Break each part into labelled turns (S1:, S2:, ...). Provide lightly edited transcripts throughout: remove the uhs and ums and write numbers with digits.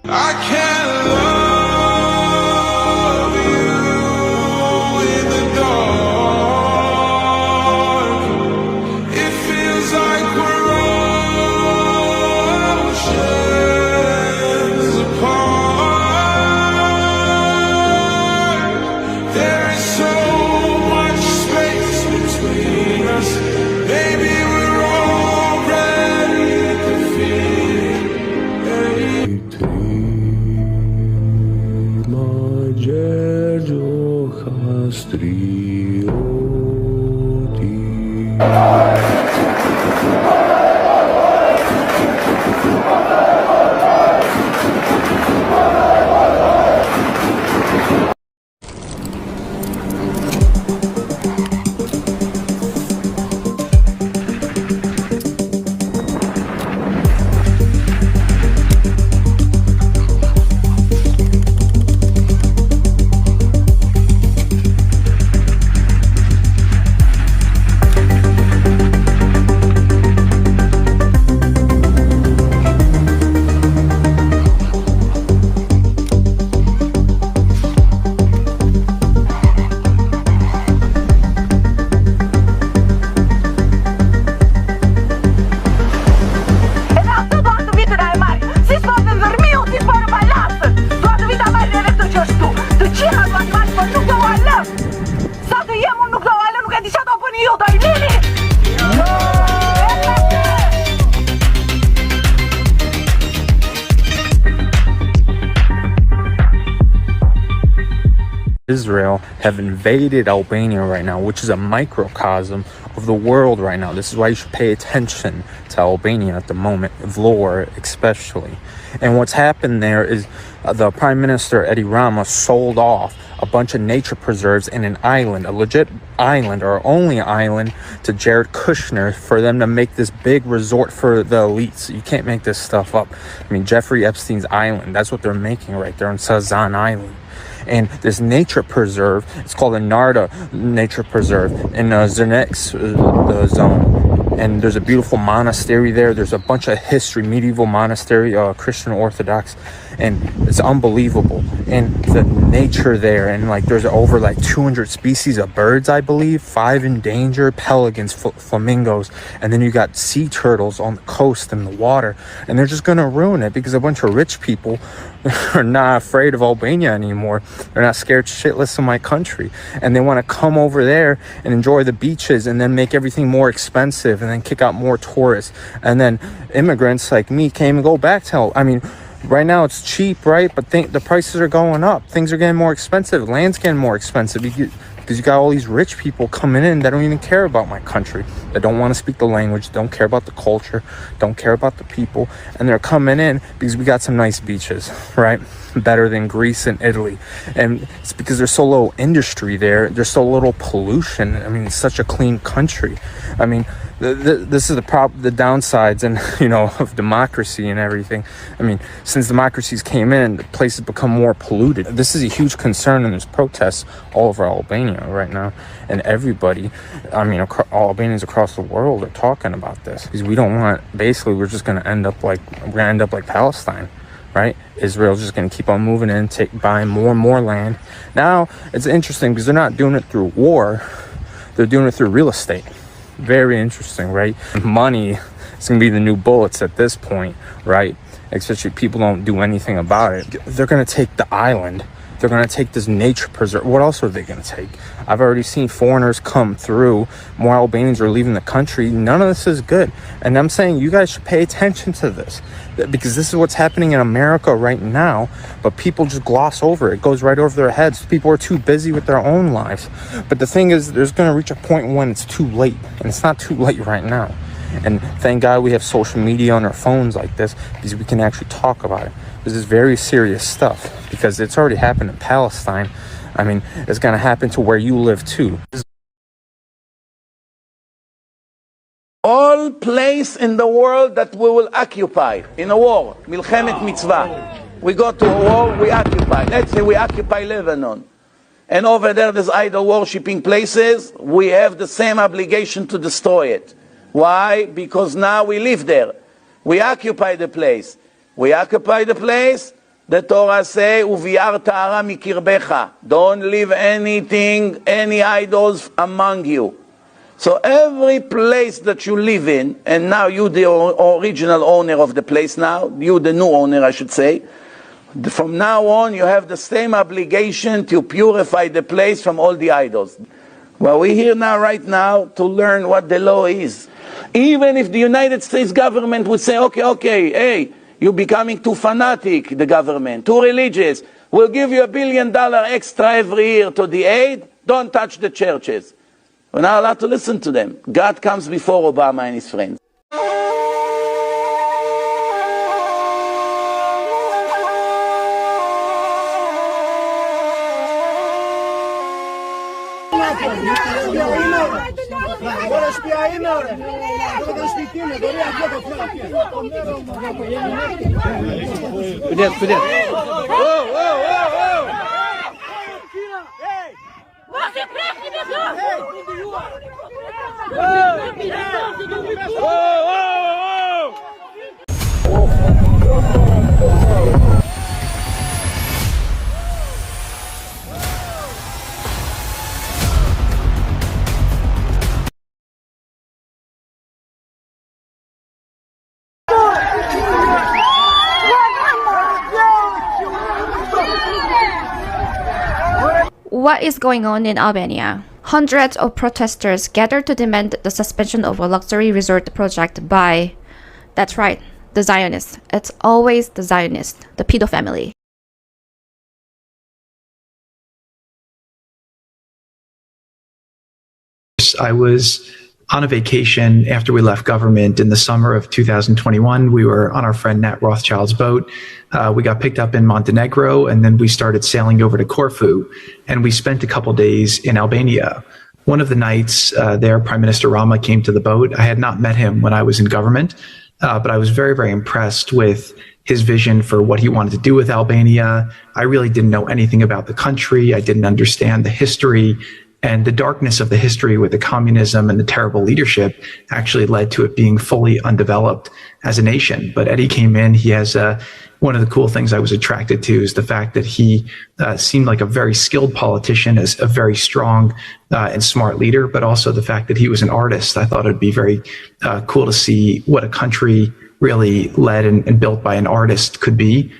S1: I can't love you in the dark. It feels like we're oceans apart. There is so much space between us. Maybe we're already defeated.
S2: Israel have invaded Albania right now, which is a microcosm of the world right now. This is why you should pay attention to Albania at the moment, Vlor especially. And what's happened there is the Prime Minister Edi Rama sold off a bunch of nature preserves in an island, a legit island or only island, to Jared Kushner for them to make this big resort for the elites. You can't make this stuff up. I mean, Jeffrey Epstein's island, that's what they're making right there on Sazan Island. And this nature preserve, it's called the Narda Nature Preserve in Zernex zone. And there's a beautiful monastery there. There's a bunch of history, medieval monastery, Christian Orthodox, and it's unbelievable. And the nature there, and like there's over like 200 species of birds, I believe, 5 endangered, pelicans, flamingos, and then you got sea turtles on the coast in the water, and they're just gonna ruin it because a bunch of rich people are not afraid of Albania anymore. They're not scared shitless of my country, and they want to come over there and enjoy the beaches and then make everything more expensive and then kick out more tourists, and then immigrants like me came and go back to right now it's cheap, right? But the prices are going up. Things are getting more expensive. Land's getting more expensive because you got all these rich people coming in that don't even care about my country, that don't want to speak the language, don't care about the culture, don't care about the people, and they're coming in because we got some nice beaches, right? Better than Greece and Italy. And it's because there's so little industry there, there's so little pollution. I mean, it's such a clean country. I mean, this is the downsides and of democracy and everything. I mean, since democracies came in, the place has become more polluted. This is a huge concern, and there's protests all over Albania right now, and everybody, all Albanians across the world are talking about this because we don't want, basically we're going to end up like Palestine, right? Israel's just going to keep on moving in, buying more and more land. Now it's interesting because they're not doing it through war, they're doing it through real estate. Very interesting, right? Money is going to be the new bullets at this point, right? Especially if people don't do anything about it. They're going to take the island. They're going to take this nature preserve. What else are they going to take? I've already seen foreigners come through. More Albanians are leaving the country. None of this is good. And I'm saying you guys should pay attention to this, because this is what's happening in America right now. But people just gloss over it. It goes right over their heads. People are too busy with their own lives. But the thing is, there's going to reach a point when it's too late. And it's not too late right now. And thank God we have social media on our phones like this, because we can actually talk about it. This is very serious stuff, because it's already happened in Palestine. I mean, it's going to happen to where you live too.
S3: All place in the world that we will occupy in a war, milchemet mitzvah. We go to a war, we occupy. Let's say we occupy Lebanon, and over there there's idol worshipping places. We have the same obligation to destroy it. Why? Because now we live there. We occupy the place. We occupy the place. The Torah say, "Uviar ta'ara mikirbecha." Don't leave anything, any idols among you. So every place that you live in, and now you the original owner of the place now, you the new owner I should say, from now on you have the same obligation to purify the place from all the idols. Well, we're here now, right now, to learn what the law is. Even if the United States government would say, okay, hey, you're becoming too fanatic, the government, too religious, we'll give you $1 billion extra every year to the aid, don't touch the churches. We're not allowed to listen to them. God comes before Obama and his friends.
S4: What is going on in Albania? Hundreds of protesters gathered to demand the suspension of a luxury resort project by, that's right, the Zionists. It's always the Zionists, the pedo family.
S5: I was on a vacation after we left government in the summer of 2021. We were on our friend Nat Rothschild's boat. We got picked up in Montenegro, and then we started sailing over to Corfu, and we spent a couple days in Albania. One of the nights there, Prime Minister Rama came to the boat. I had not met him when I was in government, but I was very, very impressed with his vision for what he wanted to do with Albania. I really didn't know anything about the country. I didn't understand the history. And the darkness of the history with the communism and the terrible leadership actually led to it being fully undeveloped as a nation. But Eddie came in, he has one of the cool things I was attracted to is the fact that he seemed like a very skilled politician, as a very strong and smart leader, but also the fact that he was an artist. I thought it'd be very cool to see what a country really led and built by an artist could be.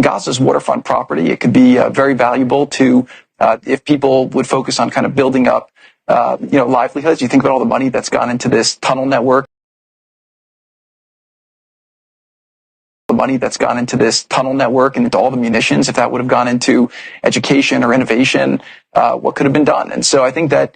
S6: Gaza's waterfront property. It could be very valuable to, if people would focus on kind of building up, livelihoods. You think about all the money that's gone into this tunnel network. The money that's gone into this tunnel network and into all the munitions, if that would have gone into education or innovation, what could have been done? And so I think that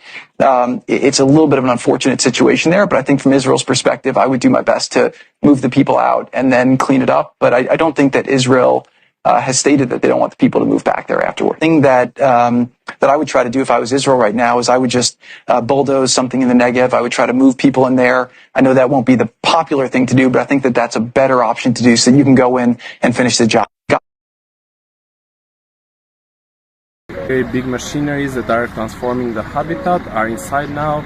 S6: it's a little bit of an unfortunate situation there, but I think from Israel's perspective, I would do my best to move the people out and then clean it up. But I don't think that Israel has stated that they don't want the people to move back there afterward. The thing that I would try to do if I was Israel right now is I would just bulldoze something in the Negev. I would try to move people in there. I know that won't be the popular thing to do, but I think that that's a better option to do so you can go in and finish the job.
S7: Okay, big machineries that are transforming the habitat are inside now.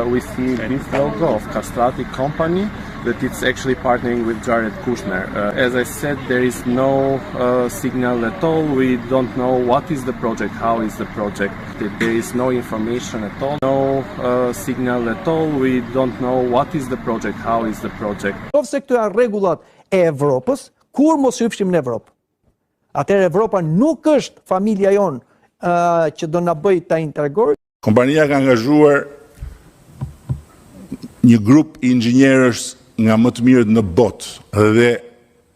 S7: We see this logo of Castrati company that it's actually partnering with Jared Kushner. As I said, there is no signal at all. We don't know what is the project, how is the project. There is no information at all. No signal at all. We don't know what is the project, how is the project.
S8: Nëse këto janë rregullat e Evropës, kur mos hypshim në Evropë. Atëherë Evropa nuk është familja jonë që do na bëj ta integruar.
S9: Kompania ka angazhuar një grup i inxhinierësh nga më të mirët në botë dhe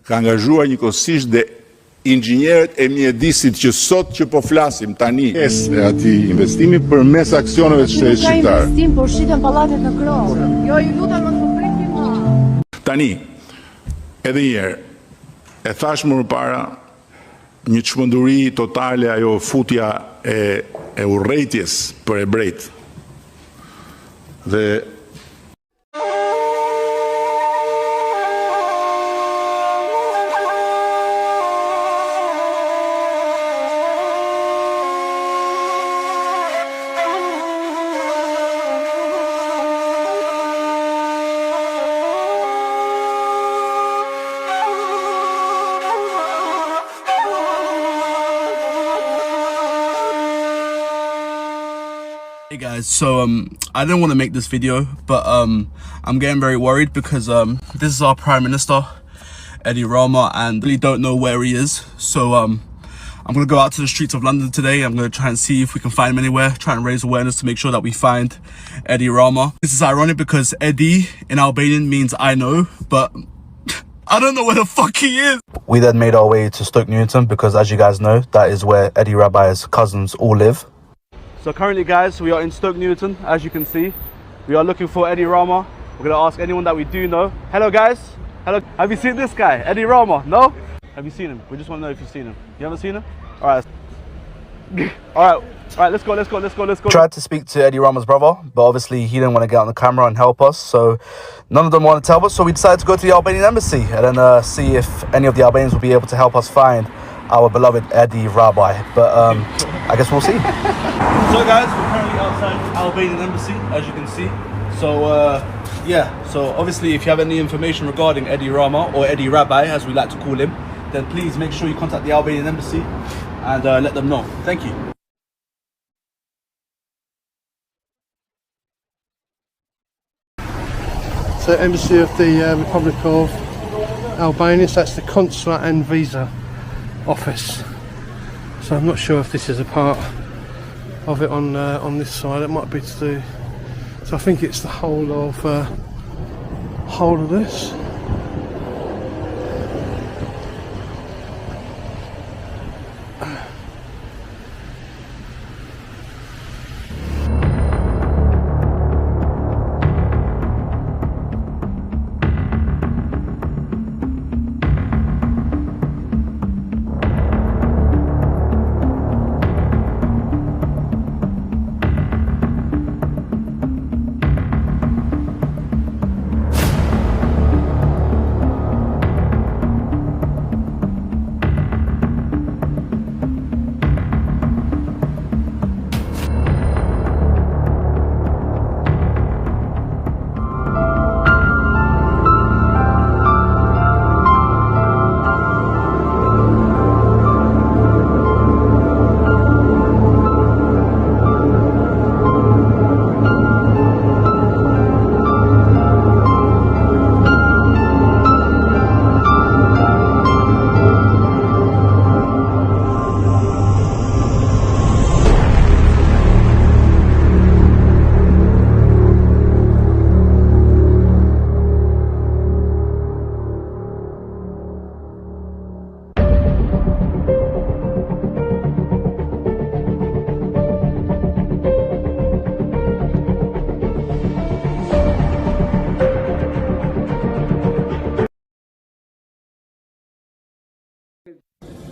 S9: ka angazhuar njëkohësisht dhe inxhinierët e mjedisit që sot që po flasim tani. E atij investimi përmes aksioneve të shtetit shqiptar.
S10: Investim por shiten pallatet në Kron. Jo, ju lutem mos më prekni.
S9: Tani, edhe një herë, e thash më parë, një çmenduri totale ajo futja e urrëties për ebrejt. Dhe
S11: Hey guys, so I didn't want to make this video, but I'm getting very worried because this is our Prime Minister, Eddie Rama, and really don't know where he is. So I'm gonna go out to the streets of London today. I'm gonna try and see if we can find him anywhere, try and raise awareness to make sure that we find Eddie Rama. This is ironic because Eddie in Albanian means I know, but I don't know where the fuck he is. We then made our way to Stoke Newington because, as you guys know, that is where Eddie Rabi's cousins all live. So currently, guys, we are in Stoke Newington. As you can see, we are looking for Eddie Rama. We're gonna ask anyone that we do know. Hello, guys. Hello. Have you seen this guy, Eddie Rama? No? Have you seen him? We just want to know if you've seen him. You haven't seen him? All right. All right. Let's go. Tried to speak to Eddie Rama's brother, but obviously he didn't want to get on the camera and help us. So none of them wanted to help us. So we decided to go to the Albanian embassy and then see if any of the Albanians will be able to help us find our beloved Eddie Rabi. But I guess we'll see. So guys, we're currently outside the Albanian embassy, as you can see. So yeah, so obviously if you have any information regarding Eddie Rama, or Eddie Rabi as we like to call him, then please make sure you contact the Albanian embassy and let them know. Thank you.
S12: So Embassy of the Republic of Albania, so that's the Consular and Visa Office. So I'm not sure if this is a part of it on this side. It might be to do. So I think it's the whole of this.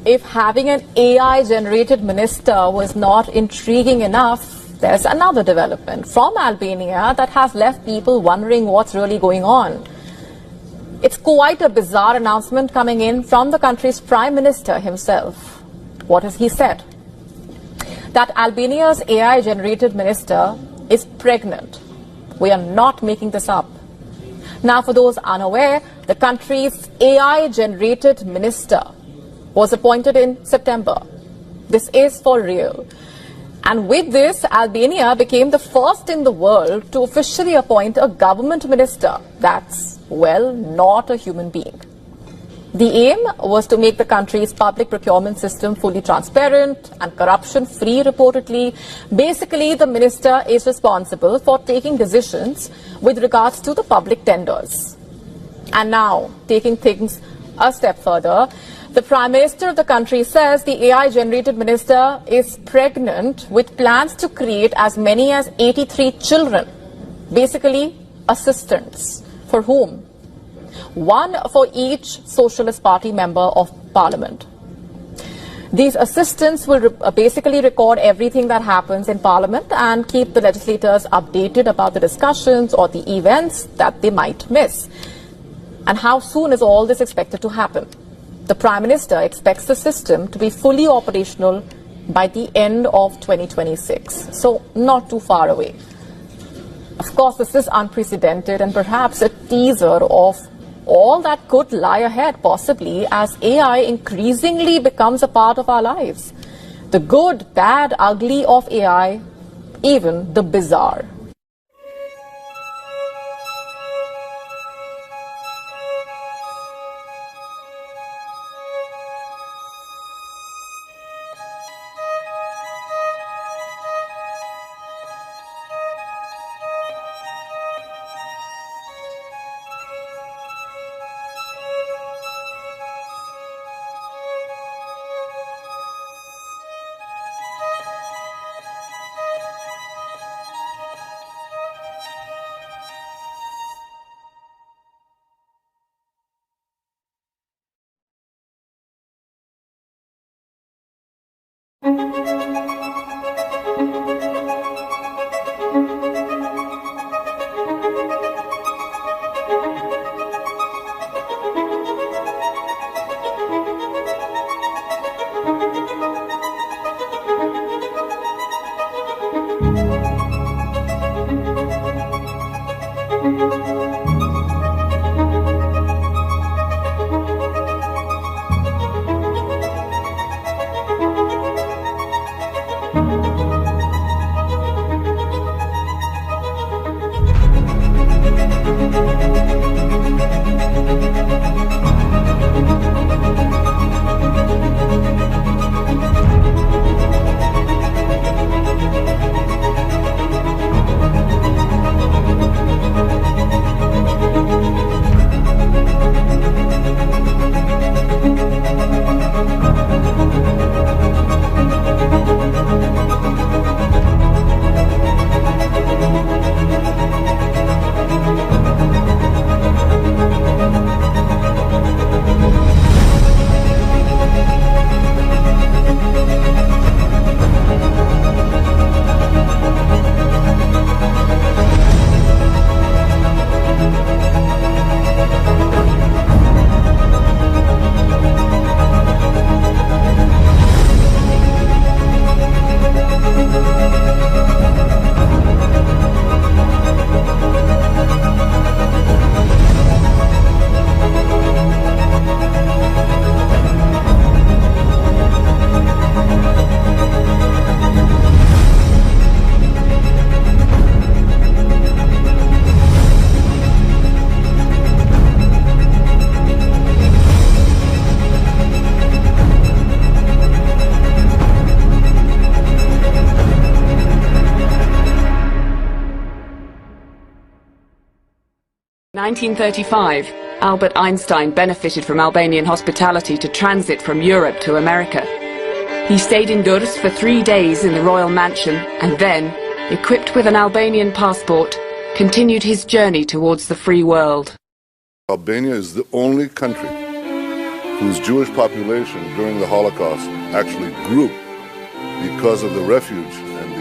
S13: If having an AI-generated minister was not intriguing enough, there's another development from Albania that has left people wondering what's really going on. It's quite a bizarre announcement coming in from the country's Prime Minister himself. What has he said? That Albania's AI-generated minister is pregnant. We are not making this up. Now, for those unaware, the country's AI-generated minister was appointed in September. This is for real. And with this, Albania became the first in the world to officially appoint a government minister that's, well, not a human being. The aim was to make the country's public procurement system fully transparent and corruption-free, reportedly. Basically, the minister is responsible for taking decisions with regards to the public tenders. And now, taking things a step further, the Prime Minister of the country says the AI-generated minister is pregnant with plans to create as many as 83 children, basically assistants. For whom? One for each Socialist Party member of Parliament. These assistants will basically record everything that happens in Parliament and keep the legislators updated about the discussions or the events that they might miss. And how soon is all this expected to happen? The Prime Minister expects the system to be fully operational by the end of 2026, so not too far away. Of course, this is unprecedented and perhaps a teaser of all that could lie ahead, possibly, as AI increasingly becomes a part of our lives. The good, bad, ugly of AI even the bizarre.
S14: In 1935, Albert Einstein benefited from Albanian hospitality to transit from Europe to America. He stayed in Durrës for 3 days in the royal mansion and then, equipped with an Albanian passport, continued his journey towards the free world.
S9: Albania is the only country whose Jewish population during the Holocaust actually grew because of the refuge and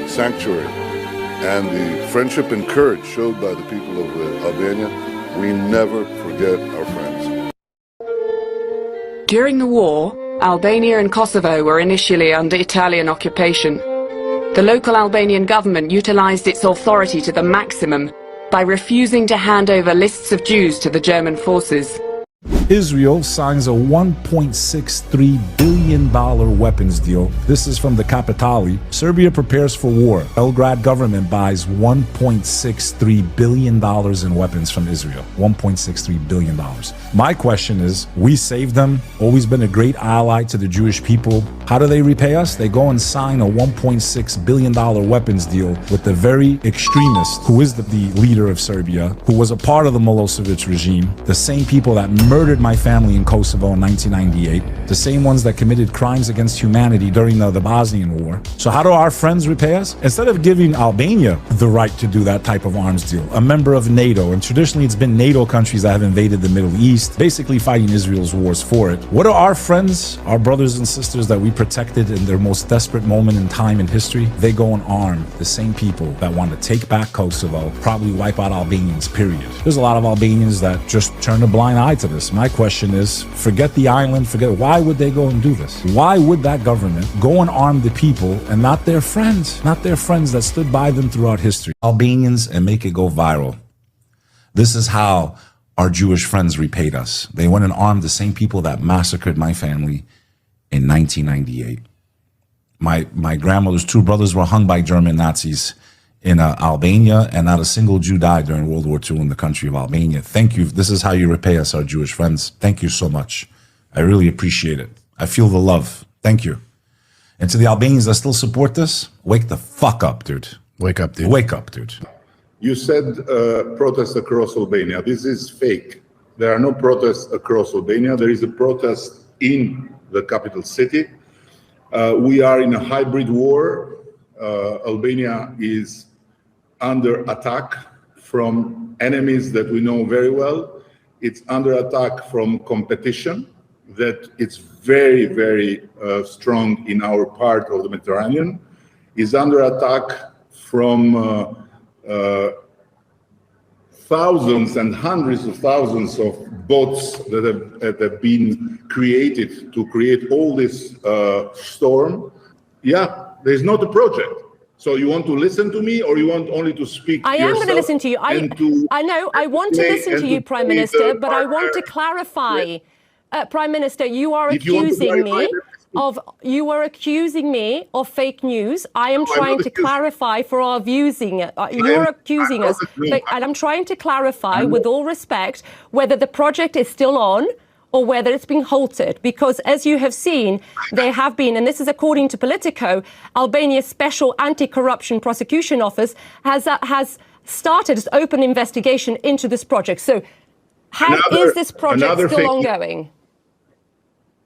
S9: the sanctuary and the friendship and courage showed by the people of Albania. We never forget our friends.
S14: During the war, Albania and Kosovo were initially under Italian occupation. The local Albanian government utilized its authority to the maximum by refusing to hand over lists of Jews to the German forces.
S15: Israel signs a $1.63 billion weapons deal. This is from the Kapitali. Serbia prepares for war. Belgrade government buys $1.63 billion in weapons from Israel. $1.63 billion. My question is, we saved them, always been a great ally to the Jewish people. How do they repay us? They go and sign a $1.6 billion weapons deal with the very extremist who is the leader of Serbia, who was a part of the Milosevic regime, the same people that murdered my family in Kosovo in 1998, the same ones that committed crimes against humanity during the Bosnian War. So how do our friends repay us? Instead of giving Albania the right to do that type of arms deal, a member of NATO, and traditionally it's been NATO countries that have invaded the Middle East, basically fighting Israel's wars for it. What are our friends, our brothers and sisters that we protected in their most desperate moment in time in history? They go and arm the same people that want to take back Kosovo, probably wipe out Albanians, period. There's a lot of Albanians that just turn a blind eye to this. My question is, forget the island, why would they go and do this? Why would that government go and arm the people and not their friends that stood by them throughout history? Albanians, and make it go viral. This is how our Jewish friends repaid us. They went and armed the same people that massacred my family in 1998. My grandmother's two brothers were hung by German Nazis in Albania, and not a single Jew died during World War II in the country of Albania. Thank you. This is how you repay us, our Jewish friends. Thank you so much. I really appreciate it. I feel the love. Thank you. And to the Albanians that still support this, wake the fuck up, dude.
S16: Wake up, dude.
S15: Wake up, dude.
S9: You said protests across Albania. This is fake. There are no protests across Albania. There is a protest in the capital city. We are in a hybrid war. Albania is under attack from enemies that we know very well. It's under attack from competition that it's very, very strong in our part of the Mediterranean. Is under attack from thousands and hundreds of thousands of bots that have been created to create all this storm. Yeah, there's not a project. So you want to listen to me, or you want only to speak?
S10: I am going to listen to you. I know, I want to listen to you, Prime Minister, but I want to clarify. Prime Minister, you are accusing me of fake news. I am trying to clarify for our viewing. You're accusing us, and I'm trying to clarify, with all respect, whether the project is still on or whether it's been halted. Because as you have seen, there have been, and this is according to Politico, Albania's Special Anti-Corruption Prosecution Office has started its open investigation into this project. So is this project still ongoing?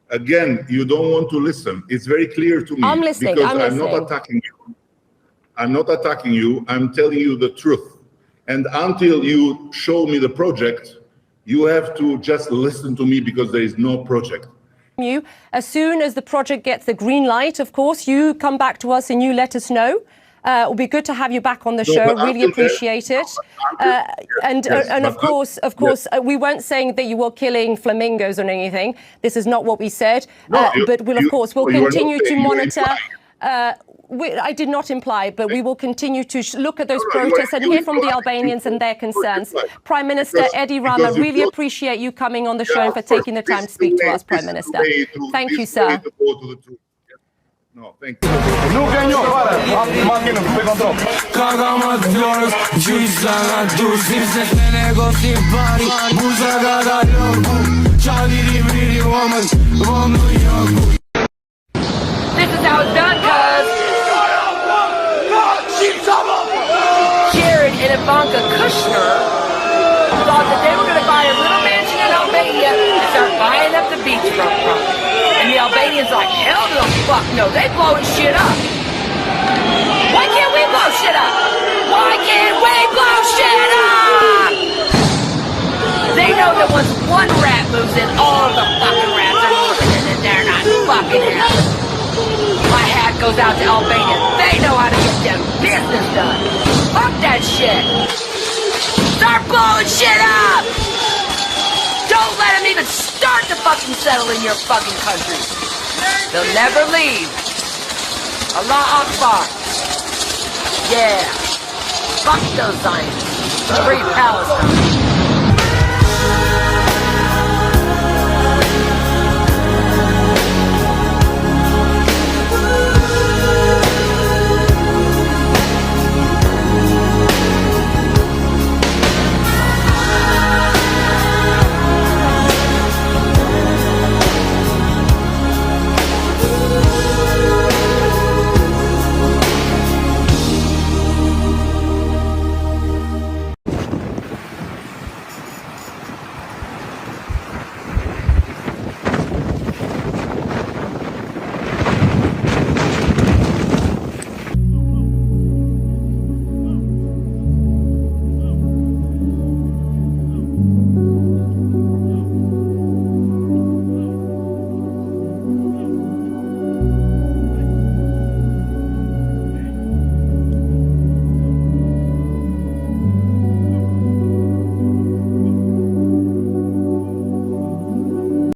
S9: Again, you don't want to listen. It's very clear to me.
S10: I'm listening.
S9: Because I'm not attacking you. I'm not attacking you. I'm telling you the truth. And until you show me the project, you have to just listen to me, because there is no project.
S10: You, as soon as the project gets the green light, of course, you come back to us and you let us know. It will be good to have you back on the show. Really appreciate it. And of course, we weren't saying that you were killing flamingos or anything. This is not what we said. But we'll continue to monitor. I did not imply, but we will continue to look at those protests and hear from the Albanians and their concerns. Prime Minister Edi Rama, really appreciate you coming on the show and for taking the time to speak to us, Prime Minister. Thank you, sir.
S9: No, thank you.
S17: This is how it's done, cuz. Jared and Ivanka Kushner thought that they were going to buy a little mansion in Albania and start buying up the beachfront property. And the Albanians like, hell no, fuck no, they blowing shit up. Why can't we blow shit up? Why can't we blow shit up? They know that once one rat moves in, all the fucking rats are moving in, and they're not fucking happy. My hat goes out to Albania. They know how to get their business done. Fuck that shit. Start blowing shit up. Don't let them even start to fucking settle in your fucking country. They'll never leave. Allah Akbar. Yeah. Fuck those Zionists. Free Palestine.